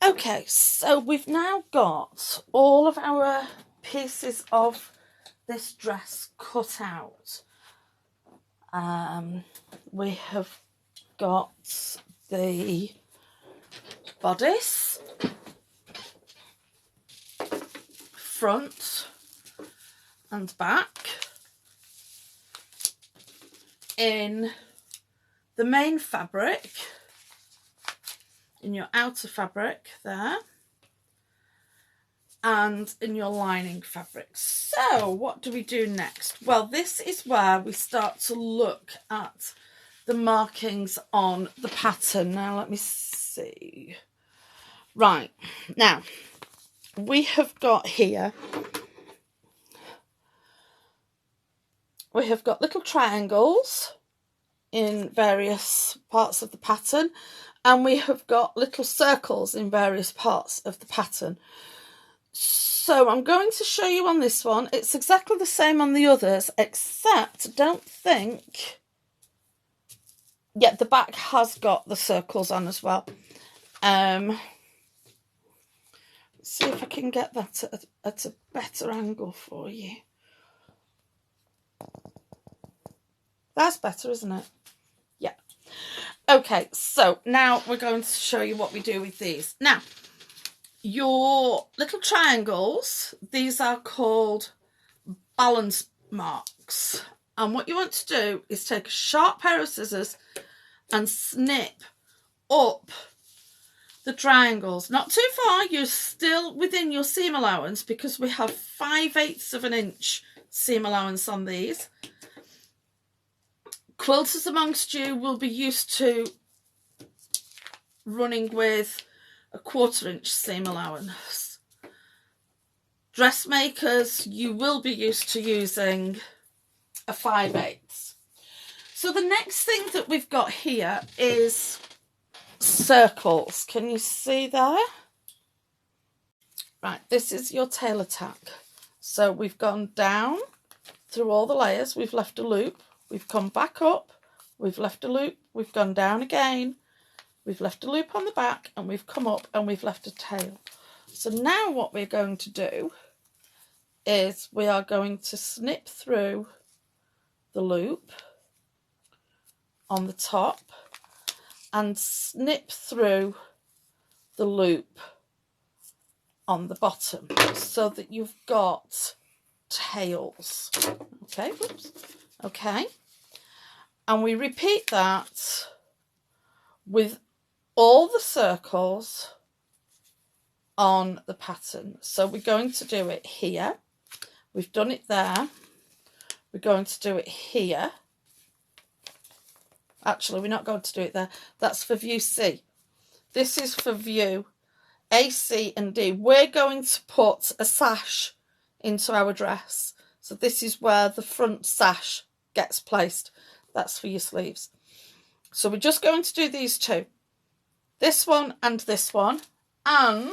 Okay, so we've now got all of our pieces of this dress cut out. We have got the bodice, front and back, in the main fabric, in your outer fabric there, and in your lining fabric. So what do we do next? Well, this is where we start to look at the markings on the pattern. Now let me see. Right, now we have got here, we have got little triangles in various parts of the pattern, and we have got little circles in various parts of the pattern. So I'm going to show you on this one. It's exactly the same on the others, except I don't think, yeah, the back has got the circles on as well. Let's see if I can get that at a better angle for you. That's better, isn't it? Yeah. Okay, so now we're going to show you what we do with these. Now, your little triangles, these are called balance marks. And what you want to do is take a sharp pair of scissors and snip up the triangles. Not too far, you're still within your seam allowance, because we have 5/8 of an inch seam allowance on these. Quilters amongst you will be used to running with a 1/4 inch seam allowance. Dressmakers, you will be used to using a 5/8. So the next thing that we've got here is circles. Can you see there? Right, this is your tail attack. So we've gone down through all the layers, we've left a loop, we've come back up, we've left a loop, we've gone down again, we've left a loop on the back, and we've come up and we've left a tail. So now what we're going to do is we are going to snip through the loop on the top and snip through the loop on the bottom, so that you've got tails. Okay, whoops. Okay, and we repeat that with all the circles on the pattern. So we're going to do it here, we've done it there, we're going to do it here. Actually, we're not going to do it there, that's for view C. This is for view A, C and D. We're going to put a sash into our dress, so this is where the front sash gets placed. That's for your sleeves. So we're just going to do these two, this one and this one, and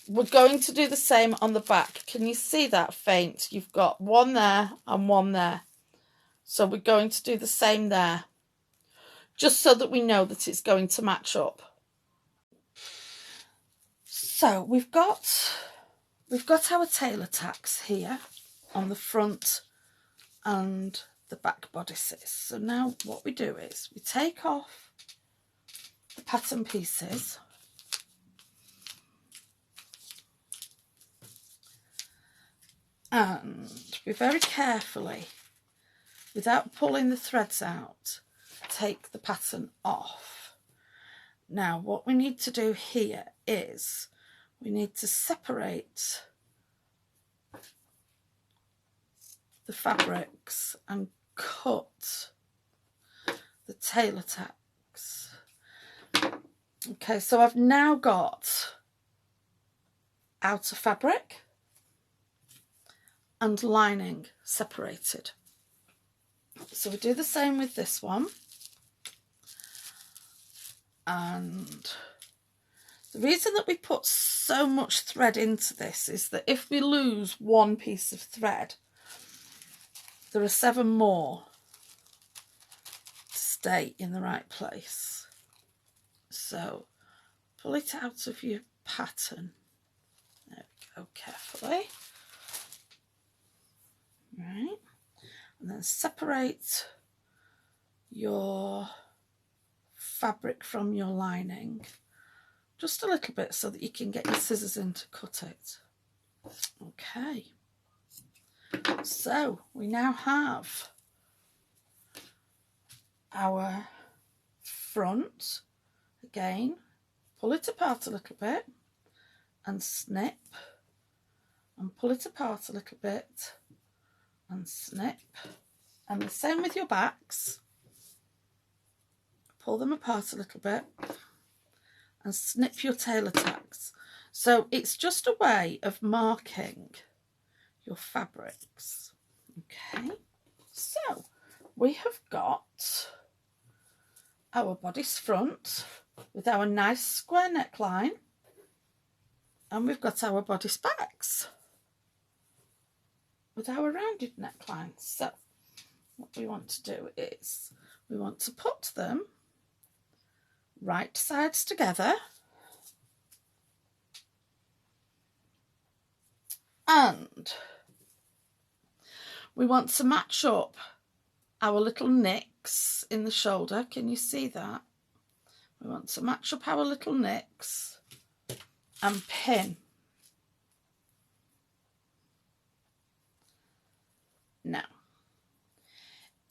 we're going to do the same on the back. Can you see that faint? You've got one there and one there. So we're going to do the same there, just so that we know that it's going to match up. So we've got our tail attacks here on the front and the back bodices. So now what we do is we take off the pattern pieces, and we very carefully, without pulling the threads out, take the pattern off. Now what we need to do here is we need to separate the fabrics and cut the tail attacks. Okay, so I've now got outer fabric and lining separated. So we do the same with this one. And the reason that we put so much thread into this is that if we lose one piece of thread, there are 7 more to stay in the right place. So pull it out of your pattern. There we go, carefully. Right, and then separate your fabric from your lining just a little bit so that you can get your scissors in to cut it. Okay, so we now have our front. Again, pull it apart a little bit and snip, and pull it apart a little bit and snip, and the same with your backs. Pull them apart a little bit and snip your tailor tacks. So it's just a way of marking your fabrics. Okay, so we have got our bodice front with our nice square neckline, and we've got our bodice backs with our rounded neckline. So what we want to do is we want to put them right sides together, and we want to match up our little nicks in the shoulder. Can you see that? We want to match up our little nicks and pin. Now,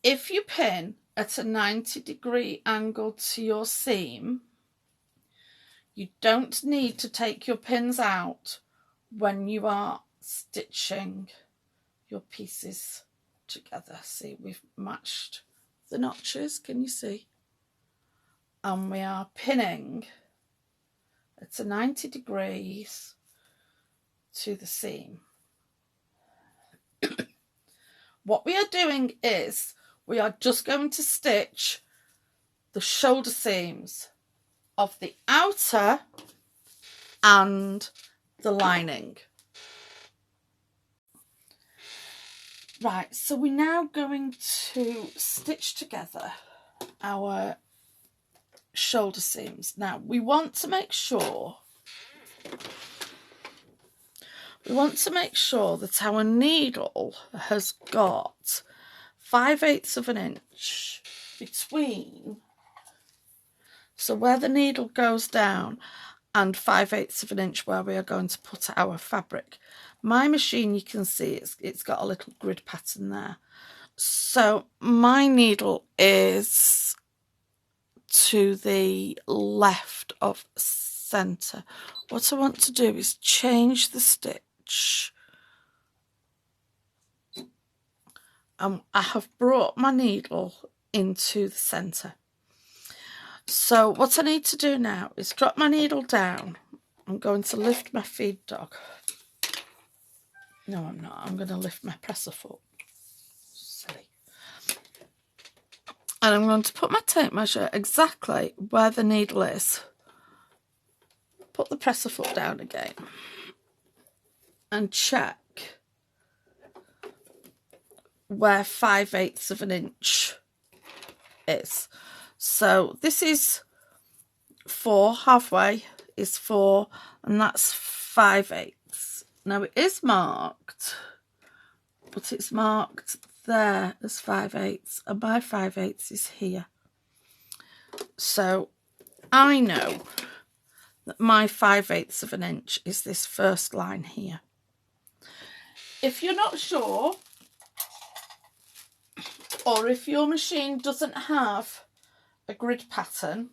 if you pin at a 90-degree angle to your seam, you don't need to take your pins out when you are stitching your pieces together. See, we've matched the notches, can you see? And we are pinning at a 90 degrees to the seam. What we are doing is we are just going to stitch the shoulder seams of the outer and the lining. Right, so we're now going to stitch together our shoulder seams. Now we want to make sure that our needle has got 5/8 of an inch between, so where the needle goes down, and 5/8 of an inch where we are going to put our fabric. My machine, you can see it's got a little grid pattern there. So my needle is to the left of centre. What I want to do is change the stitch. I have brought my needle into the centre. So what I need to do now is drop my needle down. I'm going to lift my feed dog. No, I'm not. I'm going to lift my presser foot. Silly. And I'm going to put my tape measure exactly where the needle is. Put the presser foot down again. And check where 5/8 of an inch is. So this is 4, halfway is 4, and that's 5/8. Now it is marked, but it's marked there as 5/8, and my 5/8 is here. So I know that my 5/8 of an inch is this first line here. If you're not sure, or if your machine doesn't have a grid pattern,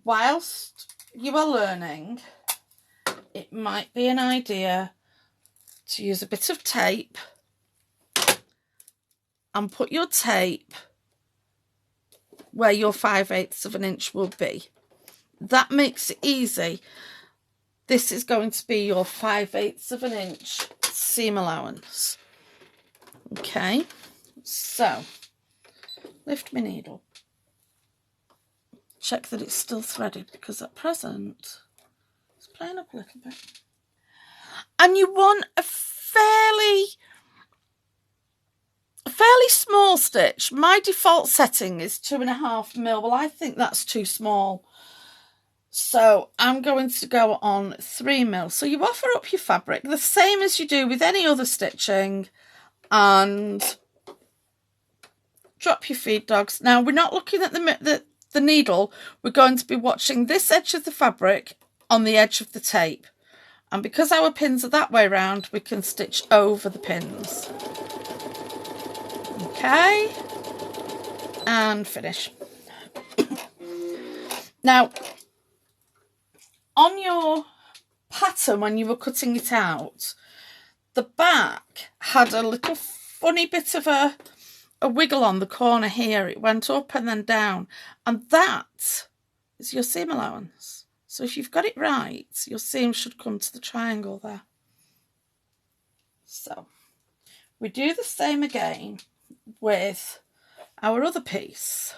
whilst you are learning, it might be an idea to use a bit of tape and put your tape where your 5/8 of an inch will be. That makes it easy. This is going to be your 5/8 of an inch seam allowance. Okay, so lift my needle. Check that it's still threaded, because at present it's playing up a little bit. And you want a fairly small stitch. My default setting is 2.5 mil. Well, I think that's too small. So I'm going to go on 3mm. So you offer up your fabric the same as you do with any other stitching, and drop your feed dogs. Now we're not looking at the needle, we're going to be watching this edge of the fabric on the edge of the tape, and because our pins are that way round, we can stitch over the pins. Okay, and finish. Now on your pattern, when you were cutting it out, the back had a little funny bit of a wiggle on the corner here. It went up and then down, and that is your seam allowance. So if you've got it right, your seam should come to the triangle there. So we do the same again with our other piece.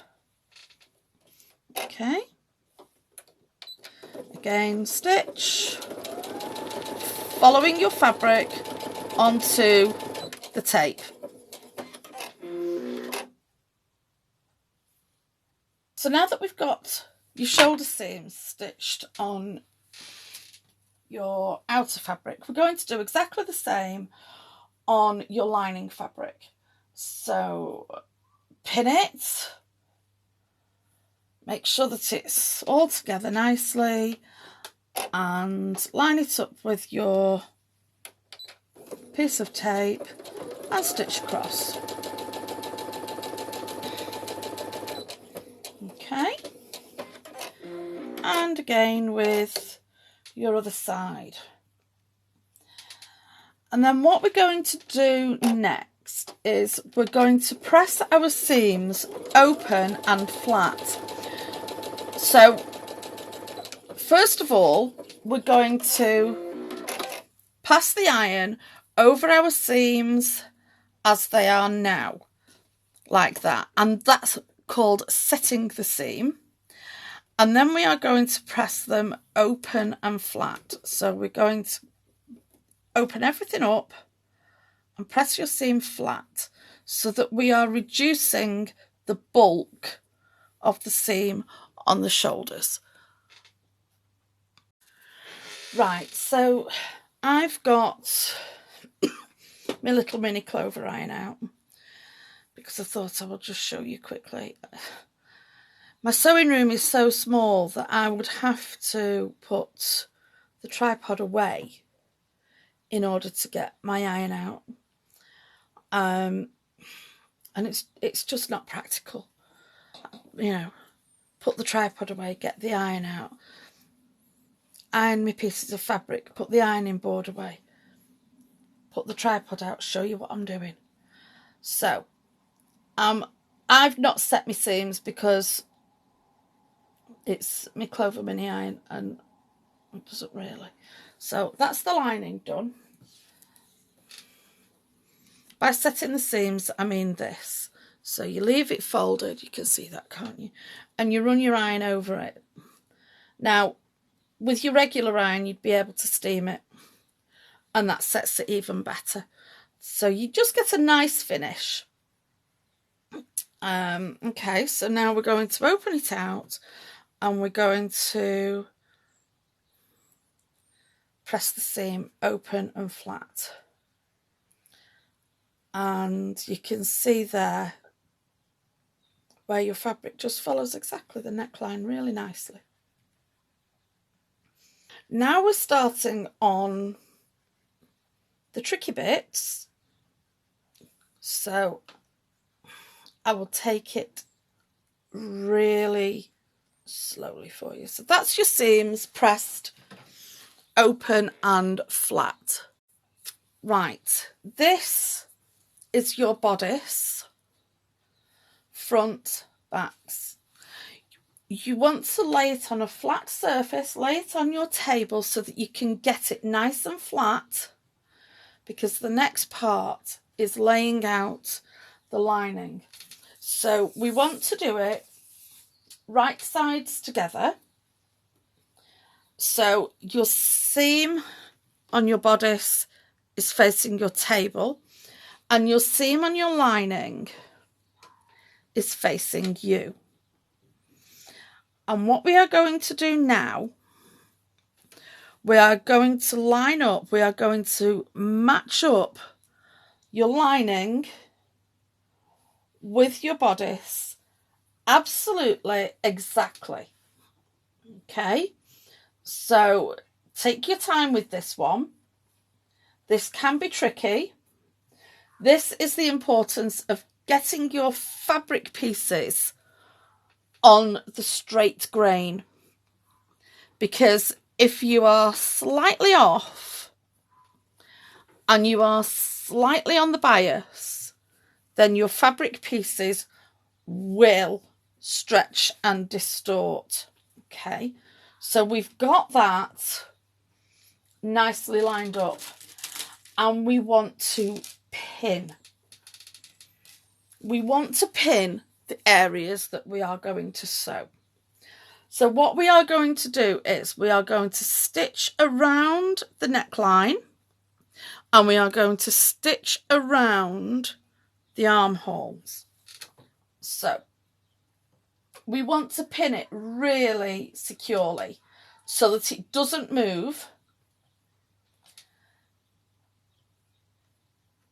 Okay, again stitch, following your fabric onto the tape. So now that we've got your shoulder seams stitched on your outer fabric, we're going to do exactly the same on your lining fabric. So pin it, make sure that it's all together nicely, and line it up with your piece of tape and stitch across. Okay, and again with your other side. And then what we're going to do next is we're going to press our seams open and flat. So first of all, we're going to pass the iron over our seams as they are now, like that, and that's called setting the seam. And then we are going to press them open and flat. So we're going to open everything up and press your seam flat so that we are reducing the bulk of the seam on the shoulders. Right, so I've got my little mini clover iron out because I thought I would just show you quickly. My sewing room is so small that I would have to put the tripod away in order to get my iron out. And it's just not practical. You know, put the tripod away, get the iron out, iron my pieces of fabric, put the ironing board away, put the tripod out, show you what I'm doing. So I've not set my seams because it's my clover mini iron and it doesn't really. So that's the lining done. By setting the seams, I mean this. So you leave it folded, you can see that, can't you? And you run your iron over it. Now, with your regular iron, you'd be able to steam it, and that sets it even better. So you just get a nice finish. Okay, so now we're going to open it out, and we're going to press the seam open and flat. And you can see there where your fabric just follows exactly the neckline really nicely. Now we're starting on the tricky bits. So I will take it really slowly for you. So that's your seams pressed open and flat. Right, this is your bodice, front, backs. You want to lay it on a flat surface, lay it on your table so that you can get it nice and flat, because the next part is laying out the lining. So we want to do it right sides together. So your seam on your bodice is facing your table, and your seam on your lining is facing you. And what we are going to do now, we are going to line up, we are going to match up your lining with your bodice absolutely exactly. Okay, so take your time with this one. This can be tricky. This is the importance of getting your fabric pieces on the straight grain, because if you are slightly off and you are slightly on the bias, then your fabric pieces will stretch and distort. Okay, so we've got that nicely lined up, and we want to pin. We want to pin the areas that we are going to sew. So what we are going to do is we are going to stitch around the neckline, and we are going to stitch around the armholes. So we want to pin it really securely so that it doesn't move,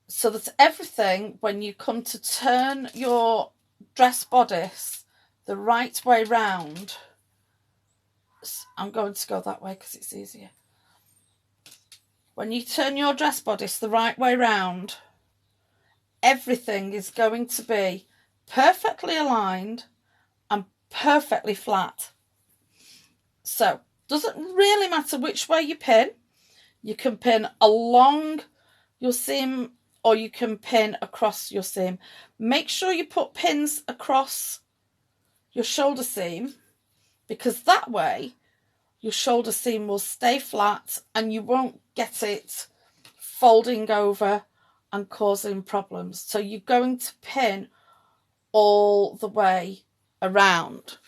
so that everything, when you come to turn your dress bodice the right way round, I'm going to go that way because it's easier. When you turn your dress bodice the right way round, everything is going to be perfectly aligned and perfectly flat. So doesn't really matter which way you pin. You can pin along your seam or you can pin across your seam. Make sure you put pins across your shoulder seam, because that way your shoulder seam will stay flat and you won't get it folding over and causing problems. So you're going to pin all the way around.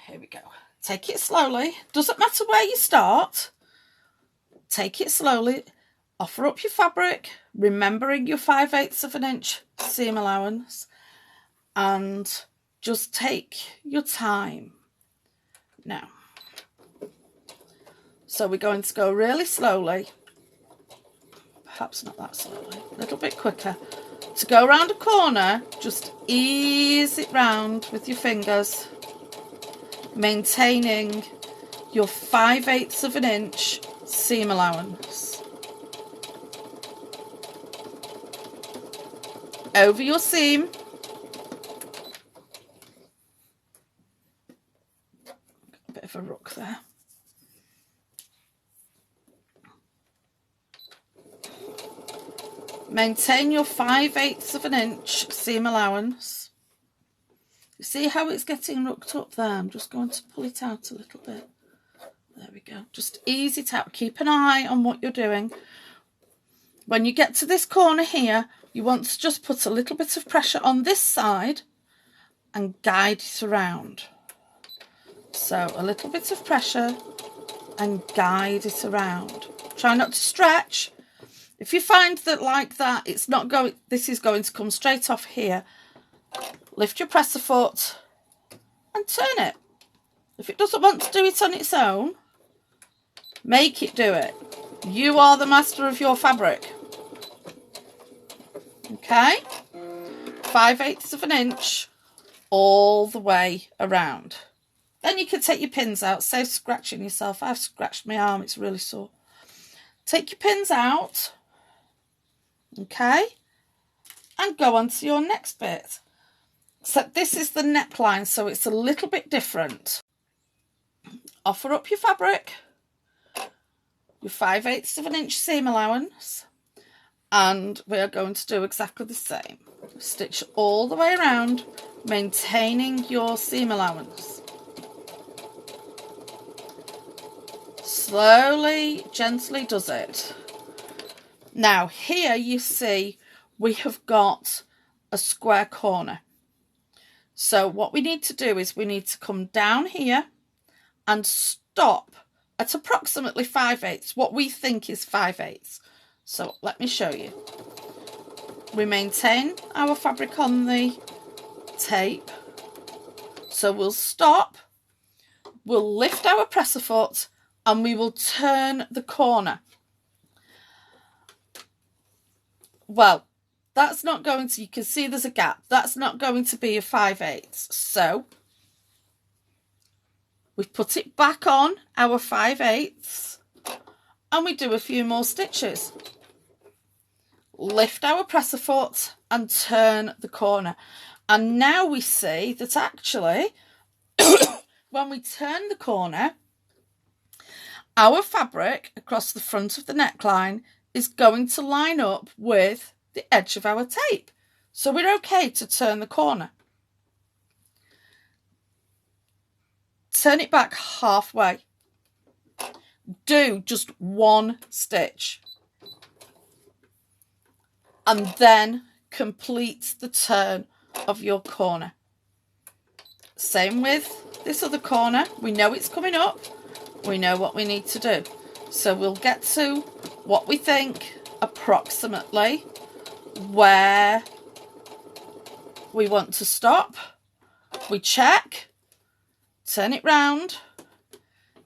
Here we go. Take it slowly. Doesn't matter where you start. Take it slowly. Offer up your fabric, remembering your 5/8 of an inch seam allowance, and just take your time. Now, so we're going to go really slowly, perhaps not that slowly, a little bit quicker. To go around a corner, just ease it round with your fingers, maintaining your 5/8 of an inch seam allowance. Over your seam. A bit of a rook there. Maintain your 5/8 of an inch seam allowance. You see how it's getting rooked up there? I'm just going to pull it out a little bit. There we go. Just ease it out. Keep an eye on what you're doing. When you get to this corner here, you want to just put a little bit of pressure on this side and guide it around. So a little bit of pressure and guide it around. Try not to stretch. If you find that like that, it's not going, this is going to come straight off here, lift your presser foot and turn it. If it doesn't want to do it on its own, make it do it. You are the master of your fabric. Okay? 5/8 of an inch all the way around. Then you can take your pins out. Save scratching yourself. I've scratched my arm. It's really sore. Take your pins out. Okay? And go on to your next bit. So this is the neckline, so it's a little bit different. Offer up your fabric, your 5/8 of an inch seam allowance, and we are going to do exactly the same. Stitch all the way around, maintaining your seam allowance. Slowly, gently does it. Now here you see we have got a square corner. So what we need to do is we need to come down here and stop at approximately 5/8, what we think is 5/8. So let me show you. We maintain our fabric on the tape, So we'll stop, we'll lift our presser foot, and we will turn the corner. Well, that's not going to, you can see there's a gap. That's not going to be a 5/8. So we put it back on our 5/8 and we do a few more stitches. Lift our presser foot and turn the corner. And now we see that actually, when we turn the corner, our fabric across the front of the neckline is going to line up with the edge of our tape. So we're okay to turn the corner. Turn it back halfway. Do just one stitch. And then complete the turn of your corner. Same with this other corner. We know it's coming up. We know what we need to do. So we'll get to what we think approximately where we want to stop. We check, turn it round.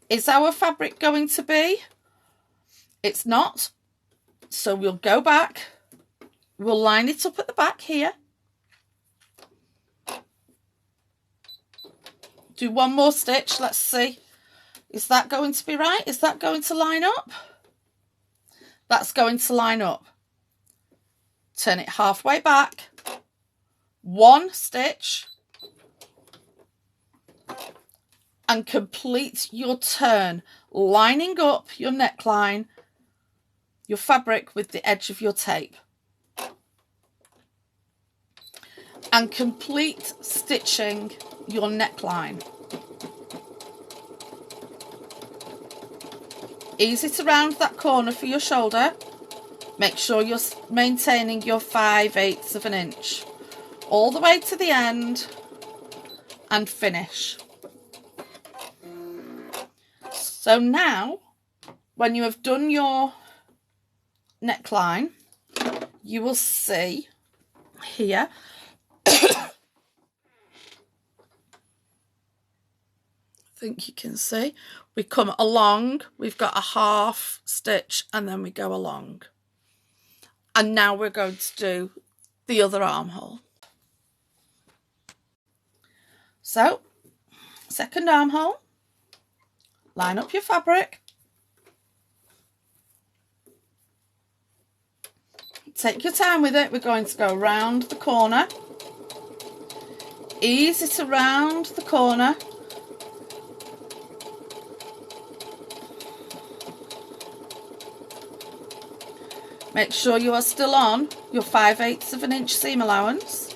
Is our fabric going to be? It's not. So we'll go back. We'll line it up at the back here. Do one more stitch. Let's see. Is that going to be right? Is that going to line up? That's going to line up. Turn it halfway back. One stitch. And complete your turn, lining up your neckline, your fabric with the edge of your tape. And complete stitching your neckline. Ease it around that corner for your shoulder. Make sure you're maintaining your 5/8 of an inch all the way to the end and finish. So now, when you have done your neckline, you will see here I think you can see we come along, we've got a half stitch, and then we go along. And now we're going to do the other armhole. So, second armhole, line up your fabric, take your time with it. We're going to go round the corner, ease it around the corner, make sure you are still on your 5/8 of an inch seam allowance.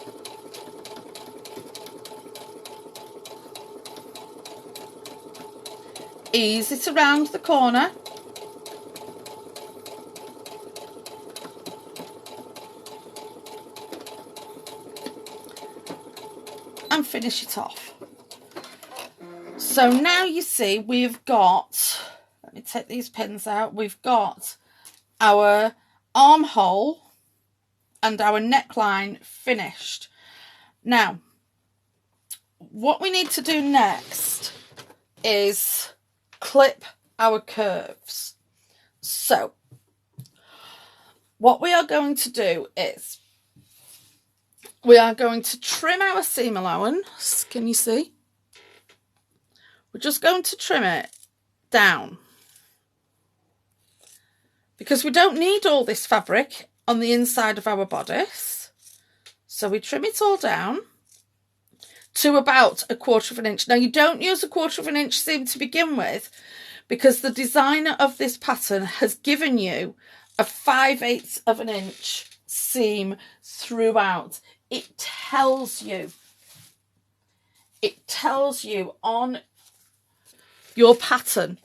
Ease it around the corner. And finish it off. So now you see we've got, let me take these pins out, we've got our armhole and our neckline finished. Now, what we need to do next is clip our curves. So, what we are going to do is we are going to trim our seam allowance. Can you see? We're just going to trim it down because we don't need all this fabric on the inside of our bodice. So we trim it all down to about 1/4 of an inch. Now you don't use 1/4 of an inch seam to begin with because the designer of this pattern has given you a 5/8 of an inch seam throughout. It tells you on your pattern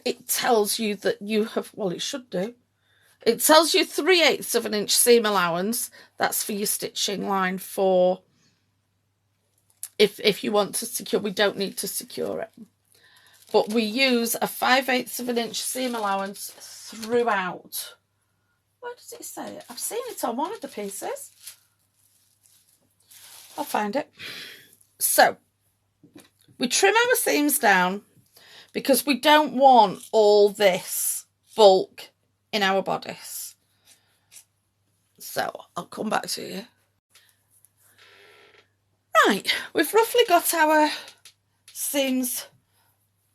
it tells you that you have, well, it should do. It tells you 3/8 of an inch seam allowance. That's for your stitching line for if you want to secure. We don't need to secure it. But we use a 5/8 of an inch seam allowance throughout. Where does it say it? I've seen it on one of the pieces. I'll find it. So we trim our seams down because we don't want all this bulk in our bodice. So I'll come back to you. Right, we've roughly got our seams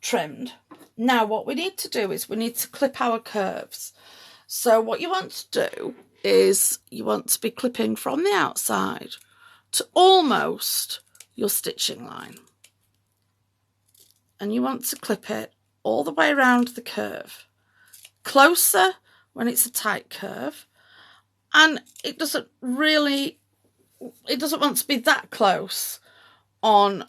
trimmed. Now what we need to do is we need to clip our curves. So what you want to do is you want to be clipping from the outside to almost your stitching line. And you want to clip it all the way around the curve. Closer when it's a tight curve. And it doesn't want to be that close on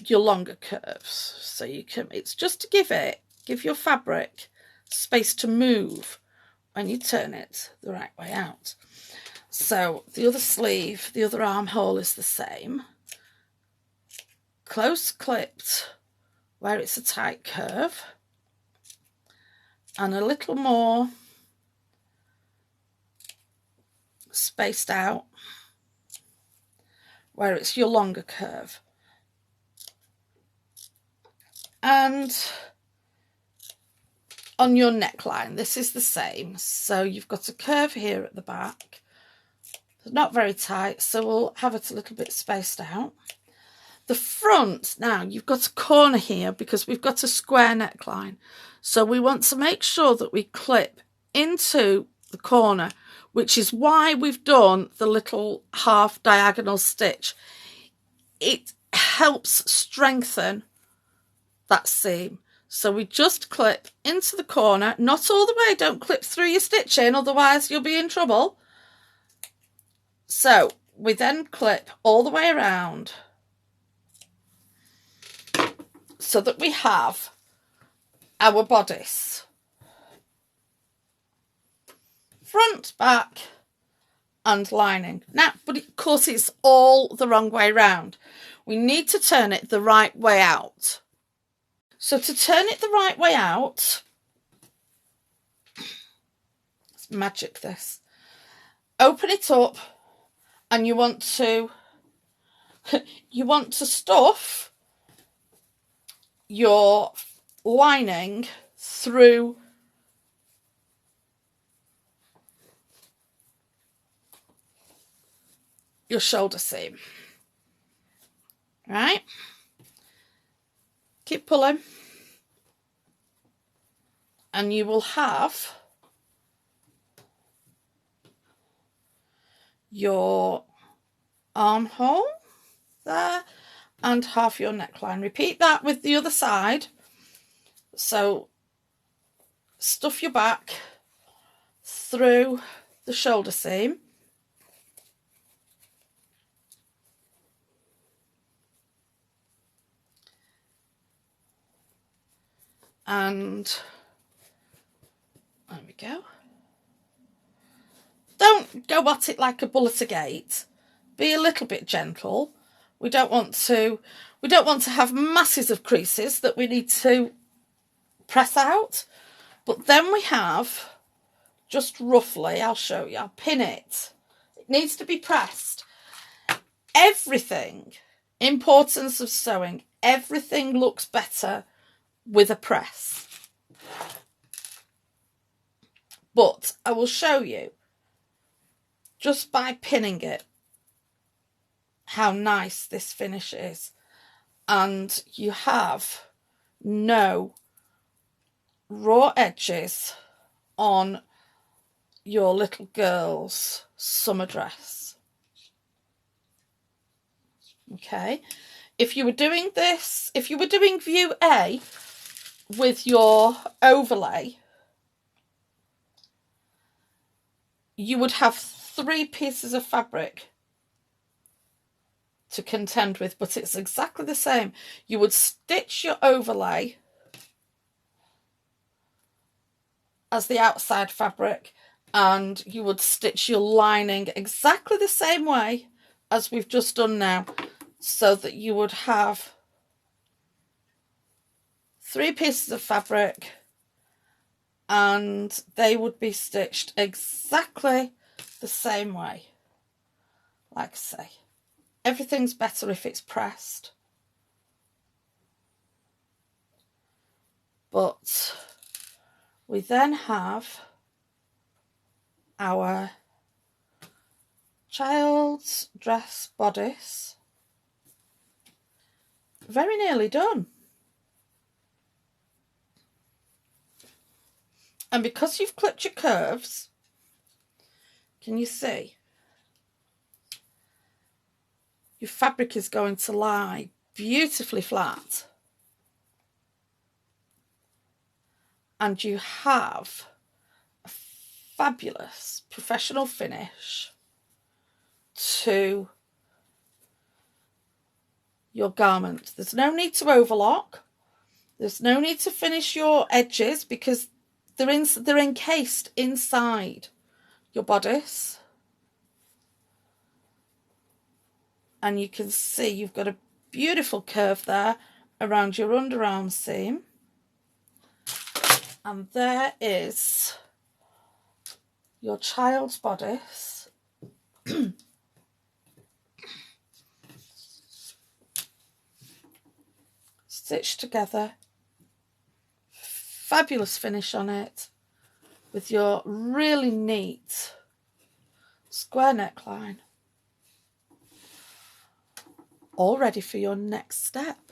your longer curves. So you can, it's just to give your fabric space to move when you turn it the right way out. So the other sleeve, the other armhole is the same. Close clipped where it's a tight curve. And a little more spaced out where it's your longer curve. And on your neckline, this is the same. So you've got a curve here at the back. It's not very tight, so we'll have it a little bit spaced out. The front, now you've got a corner here because we've got a square neckline. So we want to make sure that we clip into the corner, which is why we've done the little half diagonal stitch. It helps strengthen that seam. So we just clip into the corner, not all the way, don't clip through your stitching, otherwise you'll be in trouble. So we then clip all the way around so that we have our bodice. Front, back and lining. Now, but of course it's all the wrong way round. We need to turn it the right way out. So to turn it the right way out, let's magic this. Open it up and you want to stuff your lining through your shoulder seam. Right? Keep pulling. And you will have your armhole there and half your neckline. Repeat that with the other side. So stuff your back through the shoulder seam. And there we go. Don't go at it like a bull at a gate. Be a little bit gentle. We don't want to have masses of creases that we need to press out. But then we have, just roughly, I'll show you, I'll pin it. It needs to be pressed. Everything, importance of sewing, everything looks better with a press. But I will show you, just by pinning it, how nice this finish is. And you have no raw edges on your little girl's summer dress. Okay, if you were doing this, if you were doing view A with your overlay, you would have 3 pieces of fabric to contend with, but it's exactly the same. You would stitch your overlay as the outside fabric and you would stitch your lining exactly the same way as we've just done now, so that you would have 3 pieces of fabric and they would be stitched exactly the same way. Like I say, everything's better if it's pressed, but we then have our child's dress bodice very nearly done. And because you've clipped your curves, can you see? Your fabric is going to lie beautifully flat. And you have a fabulous professional finish to your garment. There's no need to overlock. There's no need to finish your edges because they're encased inside your bodice. And you can see you've got a beautiful curve there around your underarm seam. And there is your child's bodice. Stitched together. Fabulous finish on it with your really neat square neckline. All ready for your next step.